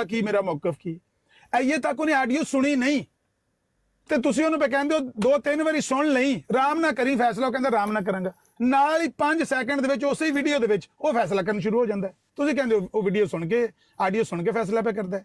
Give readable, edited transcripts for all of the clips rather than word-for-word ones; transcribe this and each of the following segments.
ਕੀ ਮੇਰਾ ਮੌਕਫ ਕੀ ਇਹ ਤੱਕ ਉਹਨੇ ਆਡੀਓ ਸੁਣੀ ਨਹੀਂ ਤੇ ਤੁਸੀਂ ਉਹਨੂੰ ਪੇ ਕਹਿੰਦੇ ਹੋ 2-3 ਵਾਰੀ ਸੁਣ ਲਈ ਆਰਾਮ ਨਾ ਕਰੀ ਫੈਸਲਾ ਉਹ ਕਹਿੰਦਾ ਆਰਾਮ ਨਾ ਕਰਾਂਗਾ ਨਾਲ ਹੀ 5 ਸੈਕਿੰਡ ਦੇ ਵਿੱਚ ਉਸੇ ਵੀਡੀਓ ਦੇ ਵਿੱਚ ਉਹ ਫੈਸਲਾ ਕਰਨ ਸ਼ੁਰੂ ਹੋ ਜਾਂਦਾ ਤੁਸੀਂ ਕਹਿੰਦੇ ਹੋ ਉਹ ਵੀਡੀਓ ਸੁਣ ਕੇ ਆਡੀਓ ਸੁਣ ਕੇ ਫੈਸਲਾ ਪੇ ਕਰਦਾ ਹੈ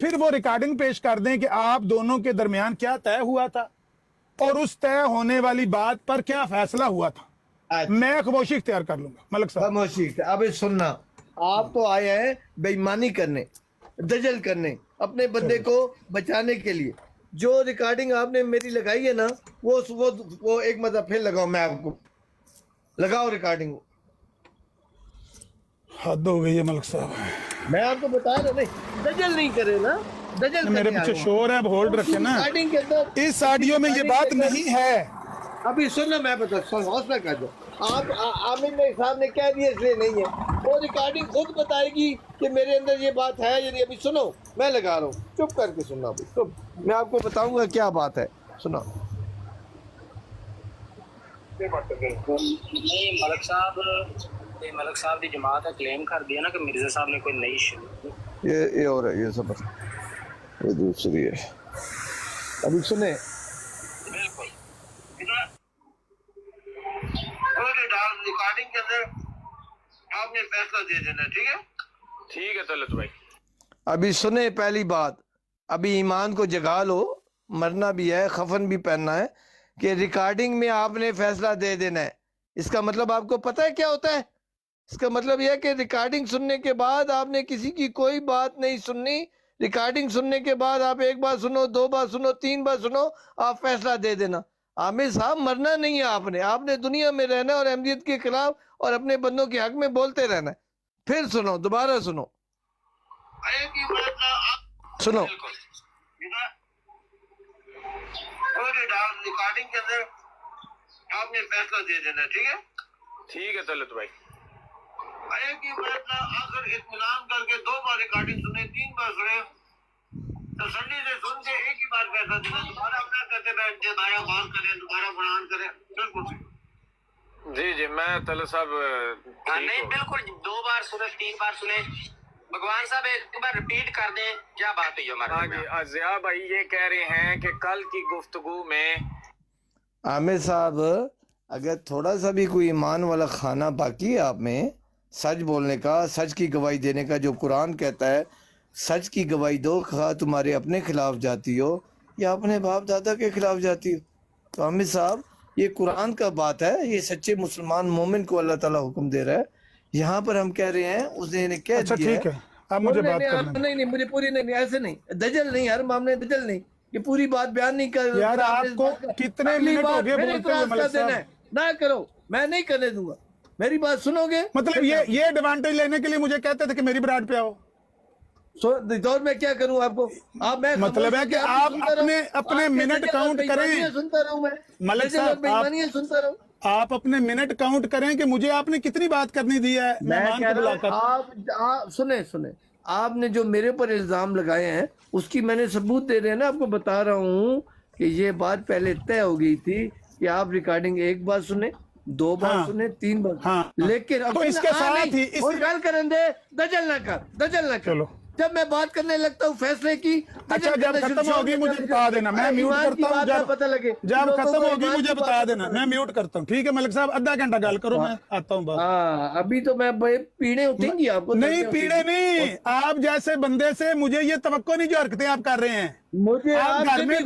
پھر وہ ریکارڈنگ پیش کر دیں کہ آپ دونوں کے درمیان کیا طے ہوا تھا اور اس طے ہونے والی بات پر کیا فیصلہ ہوا تھا. اچھا، میں خاموشی اختیار کر لوں گا ملک صاحب. خاموشی. اب سننا، آپ تو آئے ہیں بے ایمانی کرنے، دجل کرنے، اپنے بندے کو بچانے کے لیے. جو ریکارڈنگ آپ نے میری لگائی ہے نا، وہ ایک مطلب پھر لگاؤ، میں آپ کو لگاؤ ریکارڈنگ. حد ہو گئی ہے ملک صاحب. میں آپ کو بتا رہا نہیں، دجل نہیں کرے نا، دجل میرے کرنے پیچھے آئے ہو. شور ہے، اب ہولڈ رکھے نا. ریکارڈنگ کے اندر اس آڈیو میں یہ بات نہیں ہے. ابھی سننا، میں بتا حوصلہ کر دو. آپ عامر میں صاحب نے کہہ دیا اس لیے نہیں ہے، وہ ریکارڈنگ خود بتائے گی کہ میرے اندر یہ بات ہے یا نہیں. ابھی سنو، میں لگا رہا ہوں، چپ کر کے سننا. ابھی چپ، میں آپ کو بتاؤں گا کیا بات ہے. سنا. نہیں ملک صاحب دی جماعت ہے کلیم کر دیا نا کہ مرزا صاحب نے کوئی نئی شروع کی. یہ اور ہے، یہ سب یہ دوسری ہے. ابھی سنیں. بالکل ریکارڈنگ کے اندر آپ نے فیصلہ دے دینا. ٹھیک ہے، ٹھیک ہے طلعت بھائی. ابھی سنیں پہلی بات. ابھی ایمان کو جگا لو، مرنا بھی ہے، خفن بھی پہننا ہے، کہ ریکارڈنگ میں آپ نے فیصلہ دے دینا ہے. اس کا مطلب آپ کو پتہ ہے کیا ہوتا ہے؟ اس کا مطلب یہ ہے کہ ریکارڈنگ سننے کے بعد آپ نے کسی کی کوئی بات نہیں سننی. ریکارڈنگ سننے کے بعد آپ ایک بار سنو، دو بار سنو، تین بار سنو، آپ فیصلہ دے دینا. عامر صاحب مرنا نہیں ہے آپ نے دنیا میں رہنا اور احمدیت کے خلاف اور اپنے بندوں کے حق میں بولتے رہنا ہے. پھر سنو، دوبارہ سنو، سنو. ریکارڈنگ کے اندر آپ نے فیصلہ دے دینا. ٹھیک ہے، ٹھیک ہے طلعت بھائی. ایک ہی فیصلہ اگر اطمینان کر کے دو بار ریکارڈنگ سنے، تین بار سنے، تسلی سے سن کے ایک ہی بار فیصلہ دینا. دوبارہ اپنا کہتے ہیں دوبارہ غور کریں، دوبارہ قرآن کریں. بالکل صحیح. جی جی، میں طلعت صاحب نہیں بالکل، دو بار سنے، تین بار سنے. بھگوان صاحب ایک بار ریپیٹ کر دیں کیا بات ہوئی ہمارے. ہاں جی، ضیاء بھائی یہ کہہ رہے ہیں کہ کل کی گفتگو میں عامر صاحب، اگر تھوڑا سا بھی کوئی ایمان والا کھانا باقی ہے آپ میں، سچ بولنے کا، سچ کی گواہی دینے کا، جو قرآن کہتا ہے سچ کی گواہی دو، خواہ تمہارے اپنے خلاف جاتی ہو یا اپنے باپ دادا کے خلاف جاتی ہو. تو عامر صاحب، یہ قرآن کا بات ہے، یہ سچے مسلمان مومن کو اللہ تعالیٰ حکم دے رہا ہے. یہاں پر ہم کہہ رہے ہیں، اس نے کہہ اچھا دیا ٹھیک ہے، اب مجھے بات کرنا. نہیں مجھے پوری نہیں، ایسے نہیں، دجل نہیں، ہر معاملے دجل نہیں، یہ پوری بات بیان نہیں کر. یار آپ کو کتنے منٹ ہو گئے بولتے ہوئے ملک صاحب؟ نہ کرو، میں نہیں کرنے دوں گا. میری بات سنو گے؟ مطلب یہ ایڈوانٹیج لینے کے لیے مجھے کہتے تھے کہ میری براڈ پہ آؤ. دور میں کیا کروں آپ کو؟ میں مطلب ہے کہ آپ اپنے منٹ کاؤنٹ کریں. سنتا رہوں میں ملک صاحب سنتا رہوں. آپ اپنے منٹ کاؤنٹ کریں کہ مجھے آپ نے کتنی بات کرنی دی ہے مہمان کو بلا کر. آپ سنیں، آپ نے جو میرے پر الزام لگائے ہیں اس کی میں نے ثبوت دے رہے ہیں نا. آپ کو بتا رہا ہوں کہ یہ بات پہلے طے ہو گئی تھی کہ آپ ریکارڈنگ ایک بار سنیں، دو بار سنیں، تین بار. لیکن تو اس کے ساتھ ہی گل کریں دے، دجل نہ کر. چلو، جب میں بات کرنے لگتا ہوں فیصلے کی، اچھا جب ختم ہوگی مجھے بتا دینا، میں میوٹ کرتا ہوں. پتہ لگے جب ختم ہوگی مجھے بتا دینا، میں میوٹ کرتا ہوں. ٹھیک ہے ملک صاحب، آدھا گھنٹہ گل کرو، میں آتا ہوں بات. ابھی تو میں پیڑیں اٹھیں گی آپ کو. نہیں پیڑے نہیں، آپ جیسے بندے سے مجھے یہ توقع نہیں جو حرکتیں آپ کر رہے ہیں. مجھے آپ گھر میں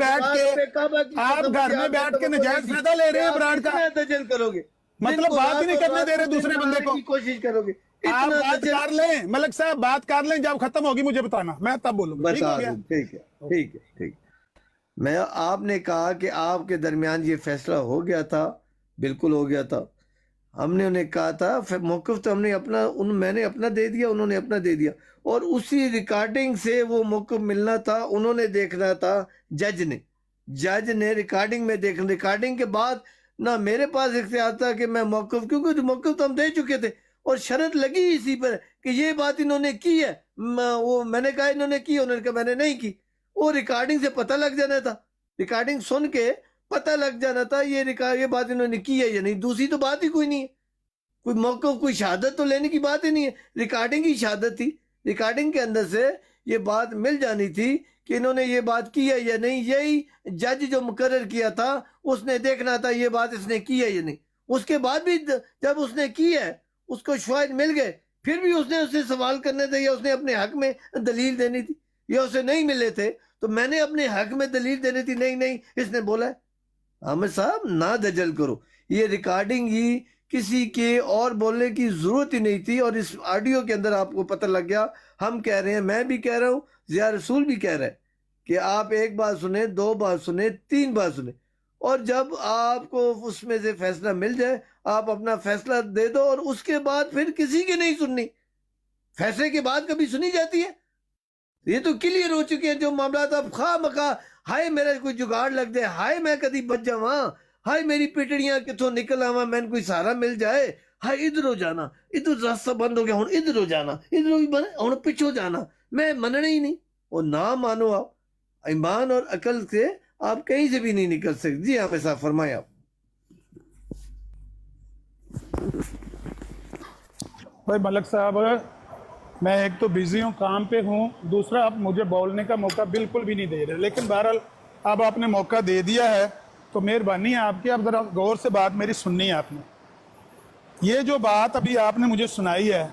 بیٹھ کے نجائز فائدہ لے رہے ہیں براڈ کا. دجل کرو گے، مطلب بات ہی نہیں کرنے دے رہے دوسرے بندے کو. کوشش کرو گے. آپ بات کر لیں ملک صاحب، بات کر لیں، جب ختم ہوگی مجھے بتانا، میں تب بولوں گا. ٹھیک ہے. میں آپ نے کہا کہ آپ کے درمیان یہ فیصلہ ہو گیا تھا، بالکل ہو گیا تھا. ہم نے انہیں کہا تھا موقف تو ہم نے اپنا، میں نے اپنا دے دیا، انہوں نے اپنا دے دیا، اور اسی ریکارڈنگ سے وہ موقف ملنا تھا. انہوں نے دیکھنا تھا، جج نے ریکارڈنگ میں دیکھنا. ریکارڈنگ کے بعد نہ میرے پاس اختیار تھا کہ میں موقف، کیونکہ موقف تو ہم دے چکے تھے اور شرط لگی اسی پر کہ یہ بات انہوں نے کی ہے. وہ میں نے کہا انہوں نے کی، انہوں نے کہا میں نے نہیں کی. وہ ریکارڈنگ سے پتہ لگ جانا تھا، ریکارڈنگ سن کے پتہ لگ جانا تھا یہ بات انہوں نے کی ہے یا نہیں. دوسری تو بات ہی کوئی نہیں ہے، کوئی موقف، کوئی شہادت تو لینے کی بات ہی نہیں ہے. ریکارڈنگ ہی شہادت تھی. ریکارڈنگ کے اندر سے یہ بات مل جانی تھی کہ انہوں نے یہ بات کی ہے یا نہیں. یہی جج جو مقرر کیا تھا اس نے دیکھنا تھا یہ بات اس نے کی ہے یا نہیں. اس کے بعد بھی جب اس نے کی ہے، اس کو شواہد مل گئے، پھر بھی اس نے سوال کرنے تھے یا اس نے اپنے حق میں دلیل دینی تھی. یا اسے نہیں ملے تھے تو میں نے اپنے حق میں دلیل دینی تھی. نہیں اس نے بولا ہے. عامر صاحب نہ دجل کرو. یہ ریکارڈنگ ہی کسی کے اور بولنے کی ضرورت ہی نہیں تھی, اور اس آڈیو کے اندر آپ کو پتہ لگ گیا. ہم کہہ رہے ہیں, میں بھی کہہ رہا ہوں, ضیاء رسول بھی کہہ رہا ہے کہ آپ ایک بات سنیں, 2 بات سنیں, 3 بات سنیں, اور جب آپ کو اس میں سے فیصلہ مل جائے آپ اپنا فیصلہ دے دو, اور اس کے بعد پھر کسی کی نہیں سننی. فیصلے کے بعد کبھی سنی جاتی ہے؟ یہ تو کلیئر ہو چکے ہیں جو معاملات. اب خواہ مخواہ ہائے میرا کوئی جگاڑ لگ دے, ہائے میں کدی بچ جاواں, ہائے میری پٹڑیاں کتوں نکل آواں, میں کوئی سہارا مل جائے, ہائے ادھر ہو جانا, ادھر راستہ بند ہو گیا, ہوں ادھر ہو جانا, ادھر ہوں پچھو جانا, میں مننا ہی نہیں. اور نہ مانو آپ, ایمان اور عقل سے آپ کہیں سے بھی نہیں نکل سکتے. جی آپ ایسا فرمائیں. آپ بھائی ملک صاحب, میں ایک تو بزی ہوں, کام پہ ہوں, دوسرا آپ مجھے بولنے کا موقع بالکل بھی نہیں دے رہے, لیکن بہرحال اب آپ نے موقع دے دیا ہے تو مہربانی ہے آپ کی, اب ذرا غور سے بات میری سننی ہے آپ نے. یہ جو بات ابھی آپ نے مجھے سنائی ہے,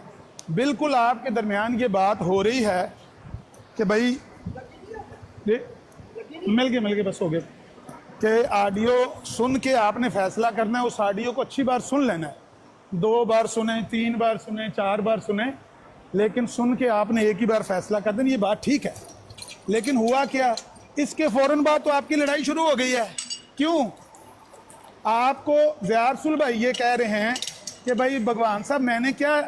بالکل آپ کے درمیان یہ بات ہو رہی ہے کہ بھائی مل گئے بس ہو گئے, کہ آڈیو سن کے آپ نے فیصلہ کرنا ہے. اس آڈیو کو اچھی بار سن لینا ہے, 2 بار سنیں, 3 بار سنیں, 4 بار سنیں, لیکن سن کے آپ نے ایک ہی بار فیصلہ کر دینا. یہ بات ٹھیک ہے, لیکن ہوا کیا, اس کے فوراً بعد تو آپ کی لڑائی شروع ہو گئی ہے. کیوں؟ آپ کو ضیاء رسول بھائی یہ کہہ رہے ہیں کہ بھائی بھگوان صاحب میں نے کیا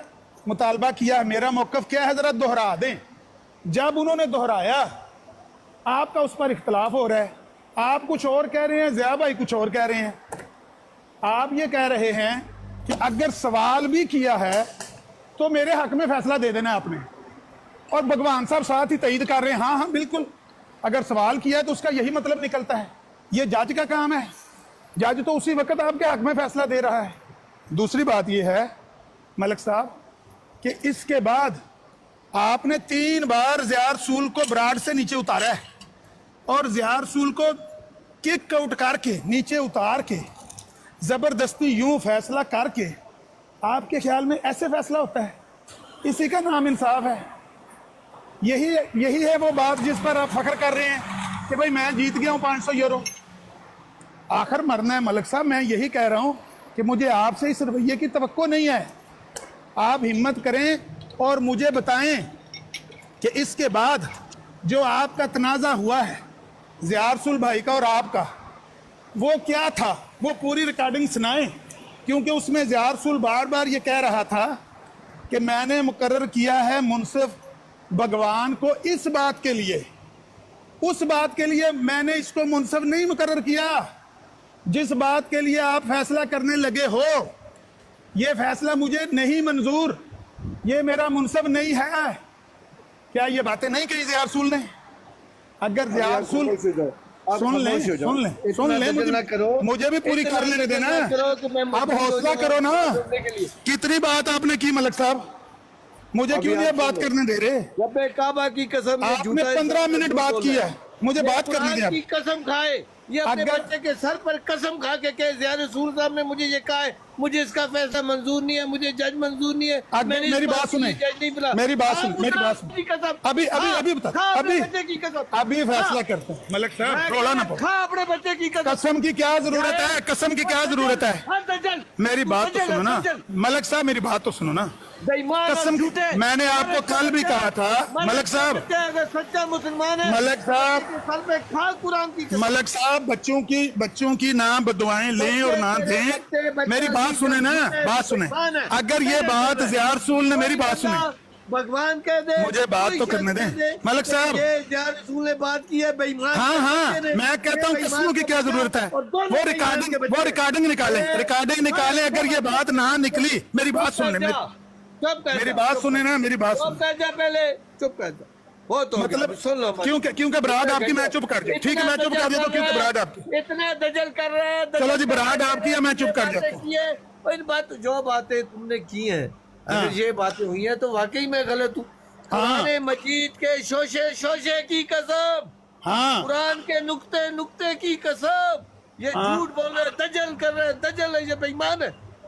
مطالبہ کیا, میرا موقف کیا ہے, ذرا دہرا دیں. جب انہوں نے دہرایا آپ کا اس پر اختلاف ہو رہا ہے, آپ کچھ اور کہہ رہے ہیں, ضیاء بھائی کچھ اور کہہ رہے ہیں. آپ یہ کہہ رہے ہیں کہ اگر سوال بھی کیا ہے تو میرے حق میں فیصلہ دے دینا آپ نے, اور بھگوان صاحب ساتھ ہی تائید کر رہے ہیں ہاں بالکل, اگر سوال کیا ہے تو اس کا یہی مطلب نکلتا ہے. یہ جج کا کام ہے, جج تو اسی وقت آپ کے حق میں فیصلہ دے رہا ہے. دوسری بات یہ ہے ملک صاحب کہ اس کے بعد آپ نے 3 بار ضیاء رسول کو براڈ سے نیچے اتارا ہے, اور ضیاء رسول کو کک آؤٹ کر کے نیچے اتار کے زبردستی یوں فیصلہ کر کے, آپ کے خیال میں ایسے فیصلہ ہوتا ہے؟ اسی کا نام انصاف ہے. یہی ہے وہ بات جس پر آپ فخر کر رہے ہیں کہ بھائی میں جیت گیا ہوں 500 یورو. آخر مرنا ہے ملک صاحب, میں یہی کہہ رہا ہوں کہ مجھے آپ سے اس رویے کی توقع نہیں ہے. آپ ہمت کریں اور مجھے بتائیں کہ اس کے بعد جو آپ کا تنازع ہوا ہے ضیاء رسول بھائی کا اور آپ کا, وہ کیا تھا, وہ پوری ریکارڈنگ سنائیں. کیونکہ اس میں ضیاء رسول بار بار یہ کہہ رہا تھا کہ میں نے مقرر کیا ہے منصف بھگوان کو اس بات کے لیے, اس بات کے لیے میں نے اس کو منصف نہیں مقرر کیا جس بات کے لیے آپ فیصلہ کرنے لگے ہو. یہ فیصلہ مجھے نہیں منظور, یہ میرا منصف نہیں ہے. کیا یہ باتیں نہیں کہی ضیاء رسول نے؟ اگر ضیاء رسول سن لیں مجھے بھی پوری کر لینے دینا. اب حوصلہ کرو نا, کتنی بات آپ نے کی ملک صاحب, مجھے کیوں نہیں بات کرنے دے رہے؟ رب کعبہ کی قسم, آپ نے 15 منٹ بات کی ہے, مجھے بات کرنے دیں. کی قسم کھائے, یہ اپنے بچے کے سر پر قسم کھا کے کہ ضیاء رسول صاحب نے مجھے یہ کہا ہے, مجھے اس کا فیصلہ منظور نہیں ہے, مجھے جج منظور نہیں ہے. میری بات سنیں, میری بات سنیں, ابھی فیصلہ کرتے ہیں ملک صاحب, رولا نہ پڑو. اپنے بچے کی قسم کی کیا ضرورت ہے, قسم کی کیا ضرورت ہے؟ میری بات تو سنو نا ملک صاحب, میری بات تو سنو نا. قسم میں نے آپ کو کل بھی کہا تھا ملک صاحب, سچا مسلمان ہے ملک صاحب, ملک صاحب بچوں کی نہ بدعائیں لیں اور نہ دیں. میری بات سنیں نا, بات سنیں. اگر یہ بات ضیاء رسول نے, میری بات سنیں, بھگوان کہہ دے, مجھے بات تو کرنے دیں ملک صاحب. ضیاء رسول نے بات کی ہے بے ایمان. ہاں میں کہتا ہوں قسموں کی کیا ضرورت ہے, وہ ریکارڈنگ نکالیں. اگر یہ بات نہ نکلی, میری بات سن لیں, میری بات سنیں نا, میری بات سنیں. چپ کر جا, پہلے چپ کر جا. مطلب کیونکہ براد آپ کی, میں چپ کر دیا. ٹھیک ہے میں چپ کر دیتا ہوں کیونکہ براد آپ کی. اتنا دجل کر رہے ہیں. چلو جی براد آپ کی ہے, میں چپ کر جاتا ہوں. جو باتیں تم نے کی ہیں, اگر یہ باتیں ہوئی ہیں تو واقعی میں غلط ہوں. قرآن مجید کے شوشے کی قسم, قرآن کے نقطے کی قسم, یہ جھوٹ بول رہے, دجل کر رہے, دجل ہے, یہ بے ایمان ہے.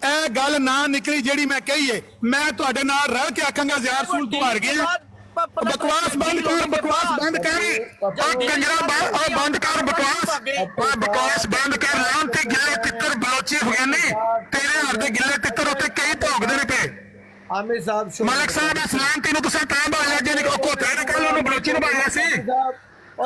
ਇਹ ਗੱਲ ਨਾ ਨਿਕਲੀ ਜਿਹੜੀ ਮੈਂ ਕਹੀ ਏ, ਮੈਂ ਤੁਹਾਡੇ ਨਾਲ ਰਲ ਕੇ ਆਖਾਂਗਾ ਜ਼ਾਰ ਸੂਲ ਤੂੰ ਹਾਰ ਗਿਆ। ਬਕਵਾਸ ਬੰਦ ਕਰ, ਬਕਵਾਸ ਬੰਦ ਕਰ, ਉਹ ਕੰਜਰਾ ਬੰਦ ਕਰ ਬਕਵਾਸ, ਉਹ ਬਕਵਾਸ ਬੰਦ ਕਰ। ਲਾਂਤੀ ਗਿੱਲੇ ਤਿੱਤਰ ਬਲੋਚੀ ਹੋ ਗਏ ਨੇ ਤੇਰੇ ਹੱਥ ਦੇ ਗਿੱਲੇ ਤਿੱਤਰ ਉੱਤੇ ਕਈ ਭੌਂਕਦੇ ਨੇ ਪਏ। ਆਮਿਰ ਸਾਹਿਬ ਮਲਿਕ ਸਾਹਿਬ ਇਸ ਲਾਂਤੀ ਨੂੰ ਤੁਸੀਂ ਤਾਂ ਭਾਲਿਆ ਜਿਹਨੇ ਕੋਤਰੇ ਨੇ ਕੱਲ ਉਹਨੂੰ ਬਲੋਚੀ ਨੂੰ ਭਾਲਿਆ ਸੀ।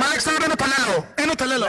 ਮਲਿਕ ਸਾਹਿਬ ਇਹਨੂੰ ਥੱਲੇ ਲਾਓ, ਇਹਨੂੰ ਥੱਲੇ ਲਾਓ।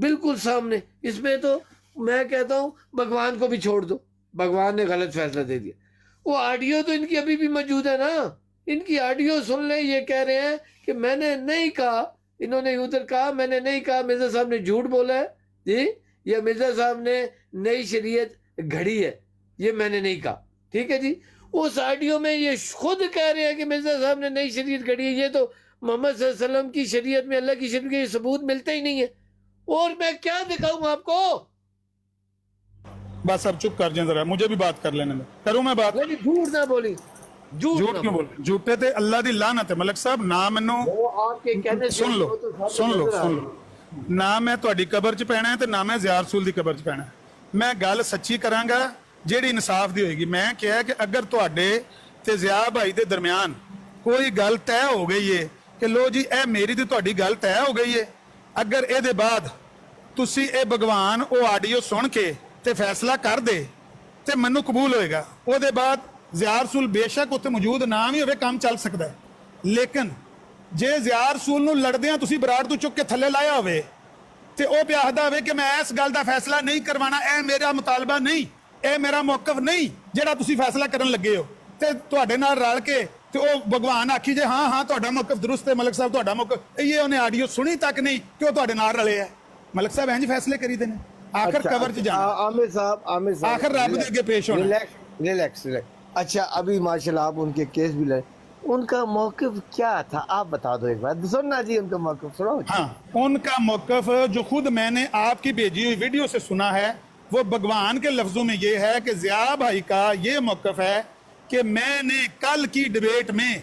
بالکل سامنے. اس میں تو میں کہتا ہوں بھگوان کو بھی چھوڑ دو, بھگوان نے غلط فیصلہ دے دیا. وہ آڈیو تو ان کی ابھی بھی موجود ہے نا, ان کی آڈیو سن لیں. یہ کہہ رہے ہیں کہ میں نے نہیں کہا, انہوں نے ادھر کہا میں نے نہیں کہا, مرزا صاحب نے جھوٹ بولا ہے جی, یا مرزا صاحب نے نئی شریعت گھڑی ہے, یہ میں نے نہیں کہا. ٹھیک ہے جی. اس آڈیو میں یہ خود کہہ رہے ہیں کہ مرزا صاحب نے نئی شریعت گھڑی ہے. یہ تو محمد صلی اللہ علیہ وسلم کی شریعت میں, اللہ کی شریعت کے ثبوت ملتے ہی نہیں ہے. اور میں کیا دکھاؤں آپ کو؟ بس اب چپ کر جائیں ذرا, مجھے بھی بات کر لینے دیں. کروں میں بات؟ جھوٹ نہ بولی, جھوٹ کیوں بول رہے؟ جھوٹے تے اللہ دی لعنت ہے ملک صاحب. نہ مینوں آپ کے کہنے سے سن لو سن لو سن لو, نہ میں تہاڈی قبر 'ਚ پینا ہے تے نہ میں زیار رسول دی قبر 'ਚ پینا ہے. میں گل سچی کراں گا جیڑی انصاف دی ہوئے گی. میں کہا کہ اگر تہاڈے تے ضیاء بھائی دے درمیان کوئی گل طے ہو گئی ہے کہ لو جی اے میری تے تہاڈی گل طے ہو گئی ہے, اگر اے دے بعد تسی اے بھگوان او آڈیو سن کے تے فیصلہ کر دے تے منو قبول ہوئے گا. او دے بعد ضیاء رسول بے شک اتنے موجود نہ بھی ہوئے کام چل سکتا ہے. لیکن جے ضیاء رسول نو لڑدیاں تسی براڑ تو چک کے تھلے لایا ہوئے تے او پہ آخدا ہوئے کہ میں اس گل دا فیصلہ نہیں کروانا, اے میرا مطالبہ نہیں, اے میرا موقف نہیں جڑا تسی فیصلہ کرن لگے ہو, تے تواڈے نال رل کے تے او بھگوان آکھی جے ہاں ہاں تہاڈا موقف درست ہے ملک صاحب تہاڈا موقف, یہ انہیں آڈیو سنی تک نہیں کہ وہ تہاڈے نال رلے ہے. ملک صاحب انج فیصلے کری دے نے, آخر قبر 'ਚ جانا, عامر صاحب آخر رب دے اگے پیش ہونا. ریلیکس. اچھا ابھی ماشاءاللہ آپ ان کے کیس بھی لڑے, ان کا موقف کیا تھا آپ بتا دو ایک بار, سننا جی ان کا موقف سنو. ہاں, ان کا موقف جو خود میں نے آپ کی بھیجی ہوئی ویڈیو سے سنا ہے وہ بھگوان کے لفظوں میں یہ ہے کہ ضیاء بھائی کا یہ موقف ہے کہ میں نے کل کی ڈیبیٹ میں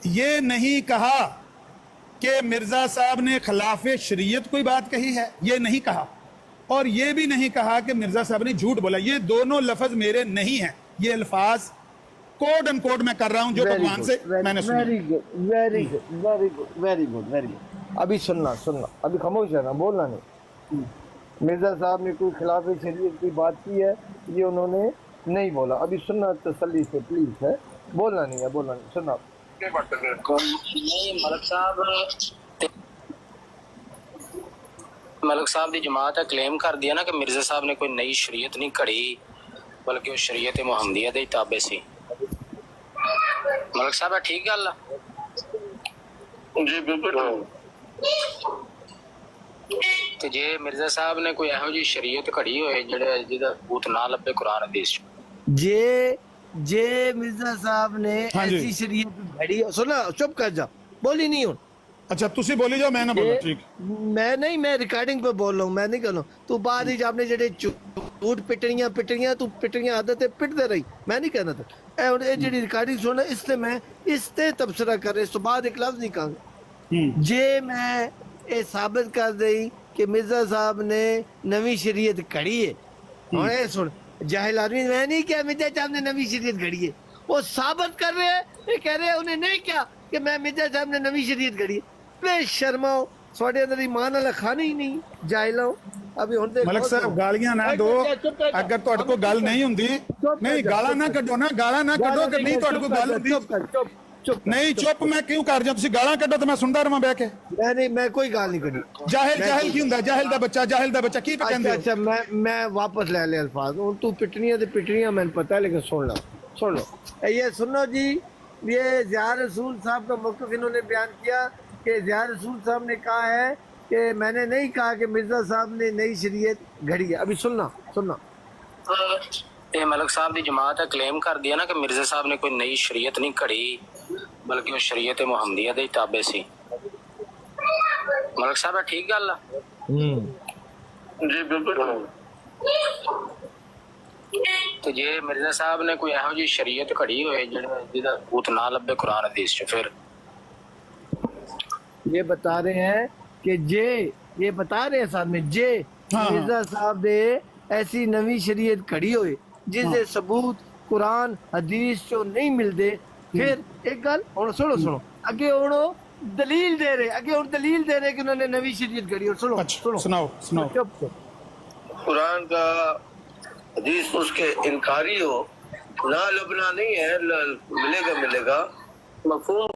یہ نہیں کہا کہ مرزا صاحب نے خلاف شریعت کوئی بات کہی ہے, یہ نہیں کہا, اور یہ بھی نہیں کہا کہ مرزا صاحب نے جھوٹ بولا. یہ دونوں لفظ میرے نہیں ہیں, یہ الفاظ کوڈ ان کوڈ میں کر رہا ہوں جو بھگوان سے میں نے سنا. Very good. ابھی سننا, ابھی خاموش رہنا, بولنا نہیں. مرزا صاحب نے کوئی خلاف شریعت کی بات کی ہے, یہ انہوں نے نہیں بولا. ابھی سننا تسلی سے پلیز, ہے بولنا نہیں ہے, سننا. نہیں ملک صاحب دی جماعت کلیم کر دیا نا کہ مرزا صاحب نے کوئی نئی شریعت نہیں کھڑی بلکہ وہ شریعت محمدیہ دے تابع سی. ملک صاحب ٹھیک گل جی بالکل. تے جے مرزا صاحب نے کوئی ایہو جی شریعت کھڑی ہوئے جہاں بوت نہ لبے قرآن حدیث جے مرزا صاحب نے ایسی شریعت گھڑی, سنا چپ کر جا, بولی نہیں ہوں. اچھا تسی بولی جاؤ, میں نہ بولا. ٹھیک, میں نہیں, میں ریکارڈنگ پہ بول رہا ہوں, میں نہیں کر رہا ہوں. تو بعد ہی آپ نے جڑے جھوٹ پٹڑیاں تو پٹڑیاں عادتیں پٹتے رہی, میں نہیں کہنا تھا. اے جڑی ریکارڈنگ سننا اس سے میں اس تے تبصرہ کر رہے, اس تو بعد ایک لفظ نہیں کہا گا. جے میں اے ثابت کر دئی کہ مرزا صاحب نے نوی شریعت کھڑی ہے, اور اے سن جاہل آدمی, میں نہیں کہا مرزا صاحب نے نوی شریعت گھڑی ہے, وہ ثابت کر رہے ہیں. یہ کہہ رہے ہیں انہیں نہیں کہا کہ میں مرزا صاحب نے نوی شریعت گھڑی ہے. بے شرماؤ, سواڈے اندر ایمان والا کھانا ہی نہیں, جاہلاؤ. ابھی ہن ملک صاحب گالیاں نہ دو, اگر تہاڈے کو گل نہیں ہوندی, نہیں گالاں نہ کڈو نا, گالاں نہ کڈو کہ نہیں تہاڈے کو گل ہوندی. نہیں چپ میں کیوں کر جاؤں, تسی گالاں کڈو تے میں سندا رہواں بیٹھ کے. نہیں, میں کوئی گال نہیں کری. جاہل کی ہوندا, جاہل دا بچہ کی پہ کہندے ہو. اچھا میں واپس لے الفاظ, تو پٹنیاں میں پتہ ہے, لیکن سن لو یہ سنو جی. یہ ضیاء رسول صاحب کا موقف انہوں نے بیان کیا کہ ضیاء رسول صاحب نے کہا ہے کہ میں نے نہیں کہا کہ مرزا صاحب نے نئی شریعت گھڑی ہے. ابھی سننا. یہ ملک صاحب دی جماعت کلیم کر دیا نا کہ مرزا صاحب نے کوئی نئی شریعت نہیں کھڑی بلکہ وہ شریعت محمدیہ دے تابع سی. ملک صاحب ٹھیک گل جی بالکل. تو جے مرزا صاحب نے کوئی ایہو جی شریعت کھڑی ہوئے جہاں بوت نہ لبے قرآن حدیث چ, پھر یہ بتا رہے ہیں کہ یہ بتا رہے ہیں ساتھ میں مرزا صاحب دے ایسی نوی شریعت کھڑی ہوئے جس دے ثبوت قرآن حدیث چو نہیں ملتے. پھر ایک گل ہن سنو اگے ہن دلیل دے رہے کہ انہوں نے نوی شریعت کھڑی. اور سناؤ. قرآن کا حدیث اس کے انکاری ہو, نہ لبنا نہیں ہے, ملے گا مفہوم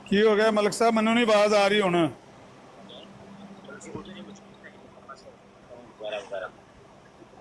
ਕੀ ਹੋ ਗਿਆ ਮਲਕ ਸਾਹਿਬ, ਮੈਨੂੰ ਨਹੀਂ ਆਵਾਜ਼ ਆ ਰਹੀ ਹੁਣ।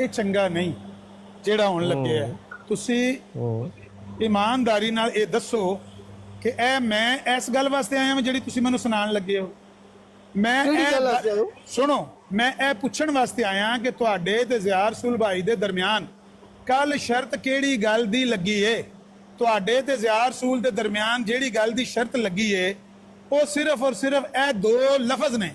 ਇਹ ਚੰਗਾ ਨਹੀਂ ਜਿਹੜਾ ਹੋਣ ਲੱਗਿਆ ਹੈ। ਤੁਸੀਂ ਇਮਾਨਦਾਰੀ ਨਾਲ ਇਹ ਦੱਸੋ ਕਿ ਇਹ ਮੈਂ ਇਸ ਗੱਲ ਵਾਸਤੇ ਆਇਆ ਹਾਂ ਜਿਹੜੀ ਤੁਸੀਂ ਮੈਨੂੰ ਸੁਣਾਉਣ ਲੱਗੇ ਹੋ। ਮੈਂ ਸੁਣੋ, ਮੈਂ ਇਹ ਪੁੱਛਣ ਵਾਸਤੇ ਆਇਆ ਕਿ ਤੁਹਾਡੇ ਤੇ ਜ਼ਿਆਰ ਰਸੂਲ ਭਾਈ ਦੇ ਦਰਮਿਆਨ ਕੱਲ ਸ਼ਰਤ ਕਿਹੜੀ ਗੱਲ ਦੀ ਲੱਗੀ ਏ? ਤੁਹਾਡੇ ਤੇ ਜ਼ਿਆਰ ਰਸੂਲ ਦੇ ਦਰਮਿਆਨ ਜਿਹੜੀ ਗੱਲ ਦੀ ਸ਼ਰਤ ਲੱਗੀ ਏ ਉਹ ਸਿਰਫ ਔਰ ਸਿਰਫ ਇਹ ਦੋ ਲਫ਼ਜ਼ ਨੇ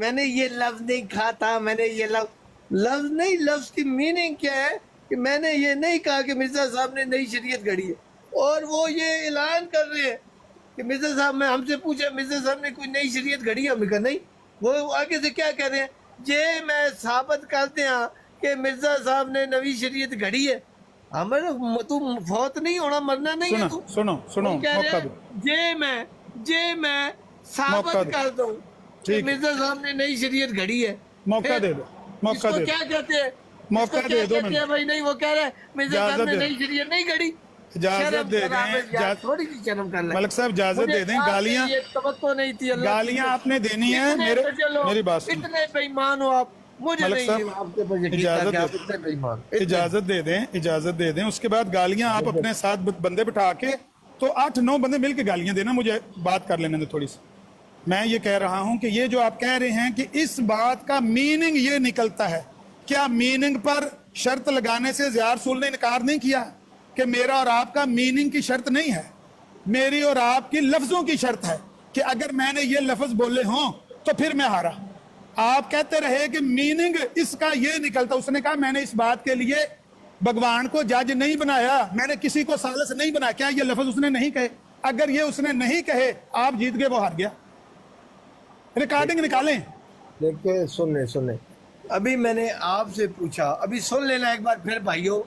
میں نے یہ لفظ نہیں کہا تھا، میں نے یہ لفظ نہیں، لفظ کی میننگ کیا ہے کہ میں نے یہ نہیں کہا کہ مرزا صاحب نے نئی شریعت گھڑی ہے، اور وہ یہ اعلان کر رہے ہیں کہ مرزا صاحب، میں ہم سے پوچھا مرزا صاحب نے کوئی نئی شریعت گھڑی ہے، ہم نے کہا نہیں۔ وہ آگے سے کیا کہہ رہے ہیں، یہ میں ثابت کرتے ہیں کہ مرزا صاحب نے نئی شریعت گھڑی ہے۔ ہمیں تم فوت نہیں ہونا، مرنا نہیں ہے تو سنو کہہ رہے موقع دو، یہ میں ثابت کر دوں کہ مرزا صاحب نے نئی شریعت گھڑی ہے۔ موقع دے دو، اس موقع کو دے کیا دو، کہتے ہیں، موقع دے دو، کہتے ہیں بھائی نہیں، وہ کہہ رہے ہیں مرزا صاحب نے اجازت نئی شریعت نہیں گھڑی۔ اجازت دے دیں، تھوڑی سی شرم کر لیں ملک صاحب اجازت دے دیں، گالیاں توقع نہیں تھی، گالیاں آپ نے دینی ہیں، میری بات سنیں، اتنے بے ایمان ہو آپ، مجھے ملک نہیں صاحب آپ کے اوپر یقین تھا کہ آپ اتنے بے ایمان، اجازت دے دیں، اجازت دے دیں، اس کے بعد گالیاں آپ اپنے ساتھ بندے بٹھا کے تو 8-9 بندے مل کے گالیاں دینا، مجھے بات کر لینے دیں تھوڑی سی۔ میں یہ کہہ رہا ہوں کہ یہ جو آپ کہہ رہے ہیں کہ اس بات کا میننگ یہ نکلتا ہے، کیا میننگ پر شرط لگانے سے ضیاء رسول نے انکار نہیں کیا کہ میرا اور آپ کا میننگ کی شرط نہیں ہے، میری اور آپ کی لفظوں کی شرط ہے کہ اگر میں نے یہ لفظ بولے ہوں تو پھر میں ہارا۔ آپ کہتے رہے کہ میننگ اس کا یہ نکلتا، اس نے کہا میں نے اس بات کے لیے بھگوان کو جج نہیں بنایا، میں نے کسی کو ثالث نہیں بنایا، کیا یہ لفظ اس نے نہیں کہے؟ اگر یہ اس نے نہیں کہے، آپ جیت گئے، وہ ہار گیا۔ ریکارڈنگ نکالیں۔ دیکھیں سنیں ابھی میں نے آپ سے پوچھا، ابھی سن لینا ایک بار پھر بھائیو،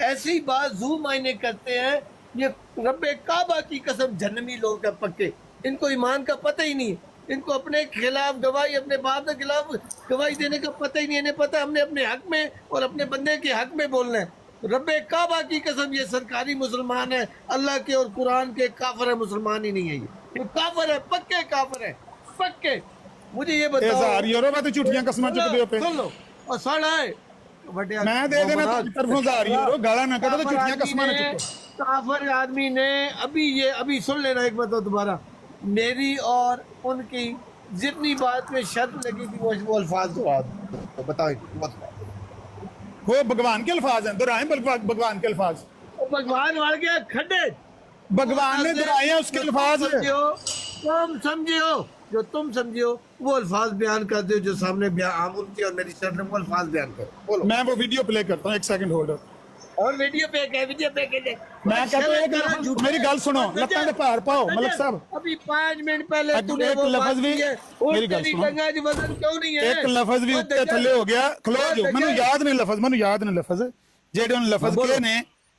ایسی بات زو معنی کرتے ہیں، یہ رب کعبہ کی قسم جہنمی لوگ ہیں پکے، ان کو ایمان کا پتہ ہی نہیں، ان کو اپنے خلاف گواہی، اپنے باپ کے خلاف گواہی دینے کا پتہ ہی نہیں، انہیں پتہ ہم نے اپنے حق میں اور اپنے بندے کے حق میں بولنا ہے۔ رب کعبہ کی قسم یہ سرکاری مسلمان ہے، اللہ کے اور قرآن کے کافر ہے، مسلمان ہی نہیں ہے، یہ کافر ہے، پکے کافر ہے، پکے۔ مجھے یہ بتاؤ، چھٹیاں قسمیں چک دیو پہ سن لو اور سن آئے میں دے دینا طرفوں گالا نہ کرو تو چھٹیاں قسمیں نہ چکو۔ کافر آدمی نے ابھی سن لینا ایک بات دوبارہ، میری اور ان کی جتنی بات میں شرط لگی تھی وہ الفاظ بتاؤ، وہ بھگوان کے الفاظ ہیں، دہرائیں بھگوان کے الفاظ، بھگوان وال کے کھڈے بھگوان نے دہرائے ہیں، اس کے الفاظ ہیں۔ تم سمجھے ہو، جو تم سمجھے ہو وہ الفاظ بیان کر دو جو سامنے عامل کی اور میری شرط نے وہ الفاظ بیان کر بولو۔ میں وہ ویڈیو پلے کرتا ہوں، ایک سیکنڈ ہولڈ اور ویڈیو پہ کہ میں کہتا ہوں میری گل سنو، لتاں دے پار پاؤ ملک صاحب، ابھی 5 منٹ پہلے تو نے ایک وہ لفظ بھی میری گل سنو، کیوں نہیں ہے، ایک لفظ بھی اتنے تھلے ہو گیا، کھلو جو مینوں یاد نہیں لفظ جہڑے ان لفظ کہے نے،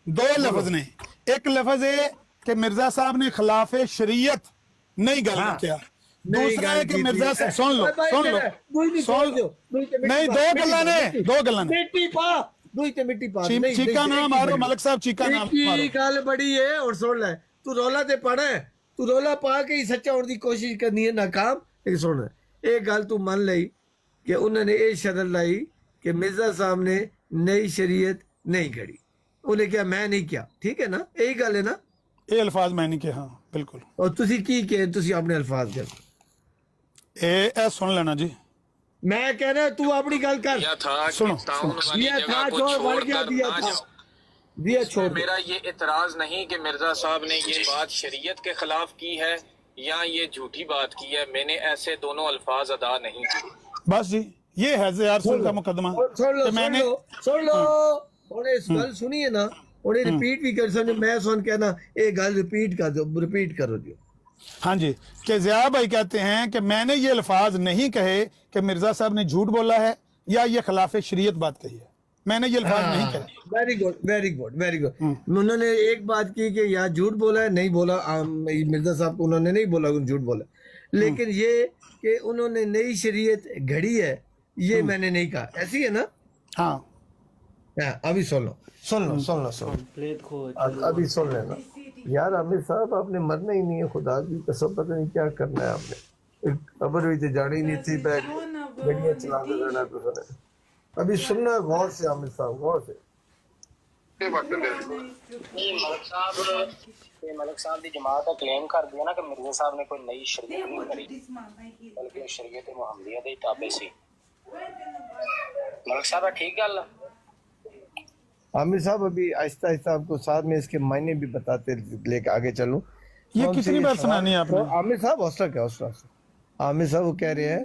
2 لفظ نے، ایک لفظ ہے کہ مرزا صاحب نے خلاف شریعت نہیں گل کیا، دوسرا ہے کہ مرزا صاحب سن لو نہیں، 2 گلاں نے مٹی پا دوئی تے مٹی پا چیکا نہ مارو ملک صاحب، چیکا نہ مارو۔ گل بڑی ہے اور سن لے، تو رولا تے پڑا ہے، تو رولا پا کے ہی سچا ہونے دی کوشش کرنی ہے، ناکام۔ ایک سن ایک گل تو من لئی کہ انہوں نے یہ شرط لائی کہ مرزا صاحب نے نئی شریعت نہیں گھڑی، انہیں کیا میں نہیں کیا، ٹھیک ہے نا، یہی گل ہے نا، یہ الفاظ میں نہیں کہا، بالکل۔ اور تسی کی کہ تسی اپنے الفاظ کر اے سن لینا جی، میں کہہ رہا تو اپنی گل کر، کیا تھا کہ سنو، تعاون والی یہ جگہ تھا کو جو چھوڑ بڑھ گیا کر دیا نہ تھا، جاؤ۔ دیا اس چھوڑ میں دو۔ میرا یہ اعتراض نہیں کہ مرزا صاحب نے یہ بات شریعت کے خلاف کی ہے یا یہ جھوٹی بات کی ہے، میں نے ایسے دونوں الفاظ ادا نہیں کیے۔ بس جی، یہ ہے ضیاء رسول کا مقدمہ سن لو کہ میں نے سن لو انہیں اس گل سنی ہے نا، انہیں ریپیٹ بھی کر سکتے، میں سن کہنا یہ گل ریپیٹ کر دو، ریپیٹ کرو جو۔ ہاں جی، کہ ضیاء بھائی کہتے ہیں کہ میں نے یہ الفاظ نہیں کہے کہ مرزا صاحب نے جھوٹ بولا ہے یا یہ خلاف شریعت بات کہی ہے، میں نے یہ الفاظ نہیں کہے۔ Very good very good very good. انہوں نے ایک بات کی کہ یا جھوٹ بولا ہے، نہیں بولا، مرزا صاحب کو انہوں نے نہیں بولا جھوٹ بولا، لیکن یہ کہ انہوں نے نئی شریعت گھڑی ہے یہ میں نے نہیں کہا، ایسی ہے نا؟ ہاں ابھی سن لو ابھی سن لینا یار، عامر صاحب آپ نے مرنا ہی نہیں ہے، خدا کی قسم پتہ نہیں کیا کرنا ہے آپ نے، قبر بھی تے جانی نہیں تھی، گڈیاں چلا کے رہنا تو سنے۔ ابھی سننا غور سے عامر صاحب، غور سے۔ ملک صاحب دی جماعت کلیم کر دیا نا کہ مرزا صاحب نے کوئی نئی شریعت نہیں کری بلکہ شریعت محمدیہ دے تابع سی۔ ملک صاحب ٹھیک گل عامر صاحب ابھی آہستہ آہستہ آپ کو ساتھ میں اس کے معنی بھی بتاتے لے کے آگے چلوں۔ یہ کتنی بار سنانی ہے آپ نے؟ عامر صاحب حوصلہ کیا، حوصلہ عامر صاحب وہ کہہ رہے ہیں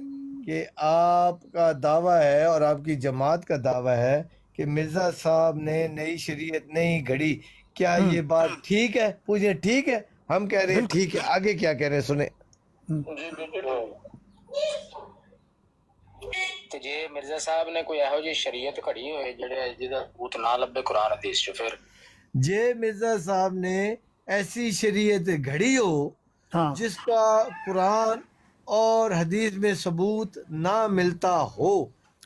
کہ آپ کا دعویٰ ہے اور آپ کی جماعت کا دعویٰ ہے کہ مرزا صاحب نے نئی شریعت نہیں گھڑی، کیا یہ بات ٹھیک ہے؟ پوچھیں ٹھیک ہے؟ ہم کہہ رہے ہیں ٹھیک ہے، آگے کیا کہہ رہے ہیں سنیں۔ تو جی مرزا صاحب نے کوئی ایہو جی شریعت کھڑی ہوئے جڑے جدا بوت نہ لبے قرآن حدیث چ، پھر جے مرزا صاحب نے ایسی شریعت گھڑی ہو ہاں جس کا قرآن اور حدیث میں ثبوت نہ ملتا ہو،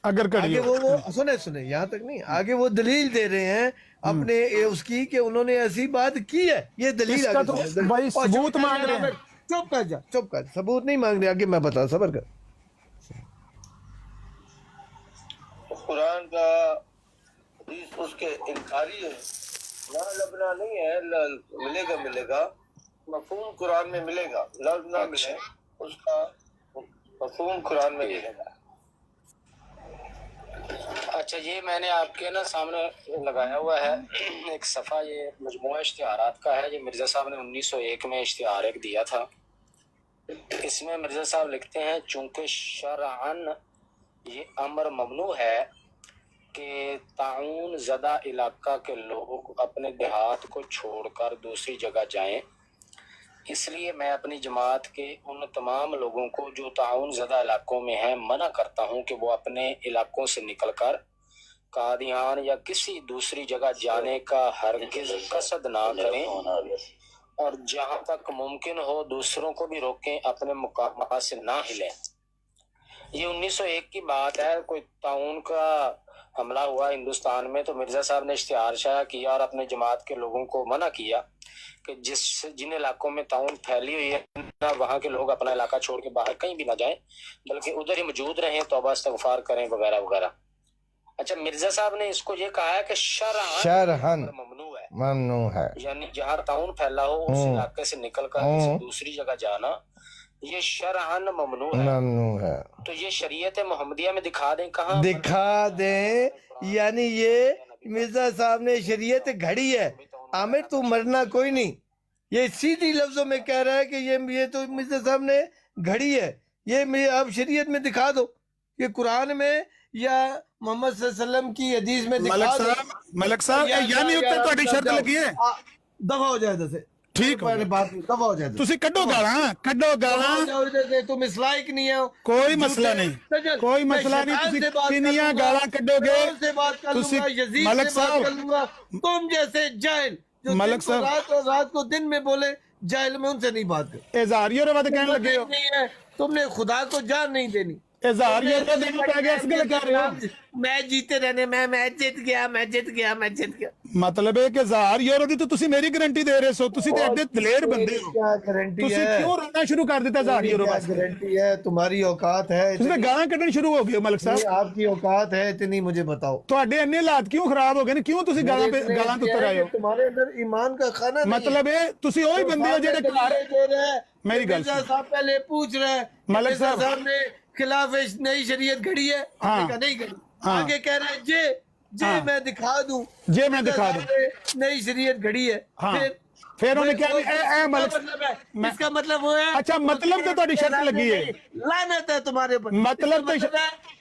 اگر کڑی آگے وہ سنیں یہاں تک نہیں، آگے وہ دلیل دے رہے ہیں اپنے اس کی کہ انہوں نے ایسی بات کی ہے، یہ دلیل اس کا آگے تو سنیں۔ بھائی اور ثبوت مانگ رہے ہیں۔ چپ کر جا، چپ کر، ثبوت نہیں مانگ رہے، آگے میں بتا، صبر کر۔ قرآن کا حدیث اس کے انکاری ہے، نہ لبنا نہیں ہے، ملے گا مفہوم قرآن میں ملے گا، لفظ نہ ملے اس کا مفہوم قرآن میں ملے گا۔ اچھا یہ میں نے آپ کے نا سامنے لگایا ہوا ہے ایک صفحہ، یہ مجموعہ اشتہارات کا ہے، یہ مرزا صاحب نے 1901 میں اشتہار ایک دیا تھا۔ اس میں مرزا صاحب لکھتے ہیں چونکہ شرعاً یہ امر ممنوع ہے کہ تعاون زدہ علاقہ کے لوگ اپنے دیہات کو چھوڑ کر دوسری جگہ جائیں، اس لیے میں اپنی جماعت کے ان تمام لوگوں کو جو تعاون زدہ علاقوں میں ہیں منع کرتا ہوں کہ وہ اپنے علاقوں سے نکل کر قادیان یا کسی دوسری جگہ جانے کا ہرگز قصد نہ کریں، اور جہاں تک ممکن ہو دوسروں کو بھی روکیں، اپنے مقامات سے نہ ہلیں۔ یہ 1901 کی بات ہے، کوئی تعاون کا حملہ ہوا ہندوستان میں تو مرزا صاحب نے اشتہار شائع کیا اور اپنے جماعت کے لوگوں کو منع کیا کہ جن علاقوں میں تعاون پھیلی ہوئی ہے نہ وہاں کے لوگ اپنا علاقہ چھوڑ کے باہر کہیں بھی نہ جائیں بلکہ ادھر ہی موجود رہیں، توبہ استغفار کریں وغیرہ وغیرہ۔ اچھا مرزا صاحب نے اس کو یہ کہا ہے کہ شرعاً ممنوع ہے، یعنی جہاں تعاون پھیلا ہو اس علاقے سے نکل کر کسی دوسری جگہ جانا یہ شرعاً ممنوع ہے۔ تو یہ شریعت محمدیہ میں دکھا دیں، کہاں دکھا دیں، یعنی یہ مرزا صاحب نے شریعت گھڑی ہے۔ عامر تو مرنا کوئی نہیں، یہ سیدھی لفظوں میں کہہ رہا ہے کہ یہ تو مرزا صاحب نے گھڑی ہے، یہ آپ شریعت میں دکھا دو، یہ قرآن میں یا محمد صلی اللہ علیہ وسلم کی حدیث میں دکھا دو۔ ملک صاحب یعنی اتنے تہاڈی شرط لگی ہے، دفع ہو جائے دسے، ٹھیک ہو گیا، بات دفع ہو جائے، تسی کڈو گالاں، تم اس لائق نہیں ہو، کوئی مسئلہ نہیں، کوئی مسئلہ نہیں، تسی کنیاں گالاں کڈو گے، تسی ملک صاحب، تم جیسے جاہل جو ملک صاحب رات کو دن میں بولے، جاہل میں ان سے نہیں بات کر، اظہاریہ روایت کہنے لگے ہو، نہیں ہے، تم نے خدا کو جان نہیں دینی، اظہاریہ روایت دینا پہ گیا، اس کے لئے کہہ رہے ہو میں جیتے رہنے میں جیت گیا۔ مطلب ہے کہ اظہار یورو دی تو تسی میری گارنٹی دے رہے سو، تسی تے ایڈے دلیر بندے ہو، کیا گارنٹی تسی ہے؟ کیوں رونا شروع کر دیتا اظہار یورو کیا واسطے؟ گارنٹی ہے؟ تمہاری اوقات ہے تسی تے گالاں کڈن شروع ہو گئے ہو ملک صاحب، آپ کی اوقات ہے اتنی، مجھے بتاؤ تواڈے اننے حالات کیوں خراب ہو گئے نے، کیوں تسی گالاں پہ گالاں تو اتر آئے ہو؟ تمہارے اندر ایمان کا کھانا نہیں ہے۔ مطلب ہے تسی وہی بندے ہو جڑے گھر، میری گل مرزا صاحب پہلے پوچھ رہے ہیں ملک صاحب نے خلاف نئی شریعت گھڑی ہے، ہاں، آپ نے کہا نہیں گھڑی، ہاں، آگے کہہ رہے ہیں جے میں دکھا دوں، جے میں دکھا دوں، نئی شریعت گھڑی ہے، ہاں، پھر انہوں نے کیا اے ملک، اس کا مطلب وہ ہے، اچھا مطلب تو تہاڈی شرط لگی ہے، لعنت ہے تمہارے پر، مطلب تو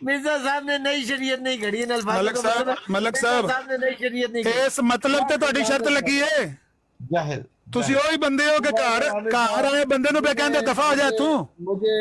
مرزا صاحب نے نئی شریعت نہیں گھڑی ہے، ملک صاحب نے نئی شریعت نہیں گھڑی، اس مطلب تے تہاڈی شرط لگی ہے، جاہل تسی وہی بندے ہو کہ گھر آئے بندے نو پہ کہندے دفع ہو جا تو، مجھے